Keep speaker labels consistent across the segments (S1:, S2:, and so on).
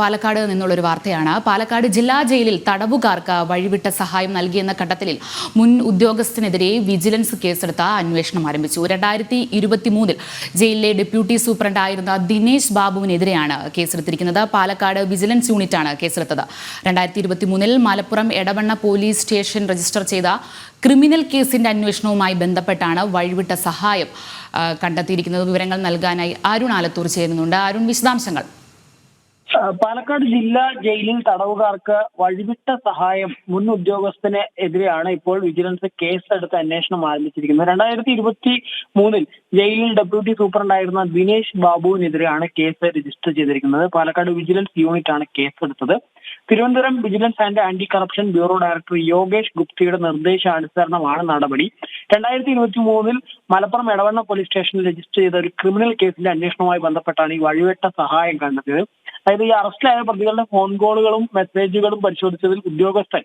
S1: പാലക്കാട് നിന്നുള്ളൊരു വാർത്തയാണ്. പാലക്കാട് ജില്ലാ ജയിലിൽ തടവുകാർക്ക് വഴിവിട്ട സഹായം നൽകിയെന്ന കണ്ടെത്തലിൽ മുൻ ഉദ്യോഗസ്ഥനെതിരെ വിജിലൻസ് കേസെടുത്ത അന്വേഷണം ആരംഭിച്ചു. 2023 ജയിലിലെ ഡെപ്യൂട്ടി സൂപ്രണ്ടായിരുന്ന ദിനേശ് ബാബുവിനെതിരെയാണ് കേസെടുത്തിരിക്കുന്നത്. പാലക്കാട് വിജിലൻസ് യൂണിറ്റാണ് കേസെടുത്തത്. 2023 Malappuram Edavanna police station register ചെയ്ത ക്രിമിനൽ കേസിന്റെ അന്വേഷണവുമായി ബന്ധപ്പെട്ടാണ് വഴിവിട്ട സഹായം കണ്ടെത്തിയിരിക്കുന്നത്. വിവരങ്ങൾ നൽകാനായി അരുൺ ആലത്തൂർ ചേരുന്നുണ്ട്. അരുൺ, വിശദാംശങ്ങൾ.
S2: പാലക്കാട് ജില്ലാ ജയിലിൽ തടവുകാർക്ക് വഴിവിട്ട സഹായം മുൻ ഉദ്യോഗസ്ഥന് എതിരെയാണ് ഇപ്പോൾ വിജിലൻസ് കേസെടുത്ത് അന്വേഷണം ആരംഭിച്ചിരിക്കുന്നത്. 2023 ജയിലിൽ ഡെപ്യൂട്ടി സൂപ്രണ്ടായിരുന്ന ദിനേശ് ബാബുവിനെതിരെയാണ് കേസ് രജിസ്റ്റർ ചെയ്തിരിക്കുന്നത്. പാലക്കാട് വിജിലൻസ് യൂണിറ്റ് ആണ് കേസെടുത്തത്. Thiruvananthapuram vigilance and anti corruption bureau director Yogesh ഗുപ്തയുടെ നിർദ്ദേശാനുസരണമാണ് നടപടി. 2023 മലപ്പുറം എടവണ്ണ പോലീസ് സ്റ്റേഷനിൽ രജിസ്റ്റർ ചെയ്ത ഒരു ക്രിമിനൽ കേസിന്റെ അന്വേഷണവുമായി ബന്ധപ്പെട്ടാണ് ഈ വഴിവിട്ട സഹായം കണ്ടെത്തിയത്. അതായത് ഈ അറസ്റ്റിലായ പ്രതികളുടെ ഫോൺ കോളുകളും മെസ്സേജുകളും പരിശോധിച്ചതിൽ ഉദ്യോഗസ്ഥൻ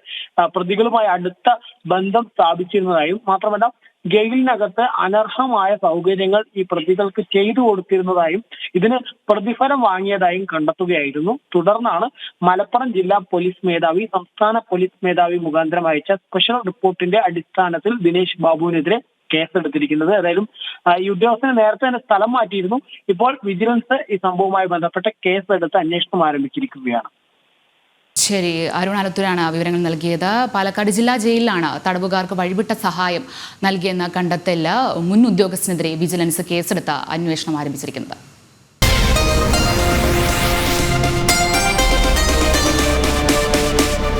S2: പ്രതികളുമായി അടുത്ത ബന്ധം സ്ഥാപിച്ചിരുന്നതായും മാത്രമല്ല ജയിലിനകത്ത് അനർഹമായ സൗകര്യങ്ങൾ ഈ പ്രതികൾക്ക് ചെയ്തു കൊടുത്തിരുന്നതായും ഇതിന് പ്രതിഫലം വാങ്ങിയതായും കണ്ടെത്തുകയായിരുന്നു. തുടർന്നാണ് മലപ്പുറം ജില്ലാ പോലീസ് മേധാവി സംസ്ഥാന പോലീസ് മേധാവി മുഖാന്തരം അയച്ച സ്പെഷ്യൽ റിപ്പോർട്ടിന്റെ അടിസ്ഥാനത്തിൽ ദിനേശ് ബാബുവിനെതിരെ കേസെടുത്തിരിക്കുന്നത്. ഏതായാലും ഈ ഉദ്യോഗസ്ഥന് നേരത്തെ തന്നെ സ്ഥലം മാറ്റിയിരുന്നു. ഇപ്പോൾ വിജിലൻസ് ഈ സംഭവവുമായി ബന്ധപ്പെട്ട കേസെടുത്ത് അന്വേഷണം ആരംഭിച്ചിരിക്കുകയാണ്.
S1: ശരി, അരുൺ ആലത്തൂരാണ് വിവരങ്ങൾ നൽകിയത്. പാലക്കാട് ജില്ലാ ജയിലിലാണ് തടവുകാർക്ക് വഴിവിട്ട സഹായം നൽകിയെന്ന കണ്ടെത്തൽ മുൻ ഉദ്യോഗസ്ഥനെതിരെ വിജിലൻസ് കേസെടുത്ത് അന്വേഷണം ആരംഭിച്ചിരിക്കുന്നത്.